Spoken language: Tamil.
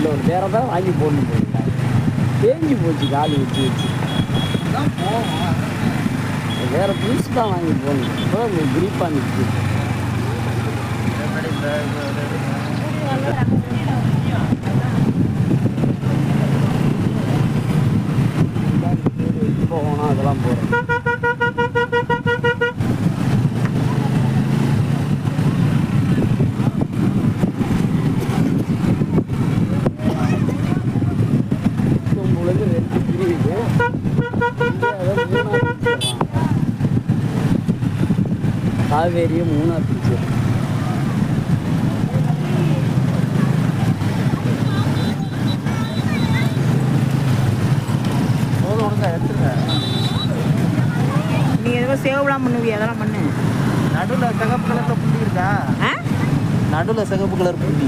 இல்லை ஒரு வேறு தான் வாங்கி போடணும் போயிருக்காங்க. தேஞ்சு போச்சு காலி வச்சு தான் போவோம். வேறு புதுசு தான் வாங்கி போடணும். இப்போ உங்களுக்கு கிரீப்பாக நிற்குது. போகணும் அதெல்லாம் போகிறோம். உங்களுக்கு 2 பிரிவுக்கு காவேரியை 3ஆக பிரிச்சு நீ எதுவும் சேவ்லாம் பண்ணுவியா? அதெல்லாம் பண்ணு. நடுவில் சிகப்பு கலரில் புள்ளி இருக்கா? நடுவில் சிகப்பு கலர் புள்ளி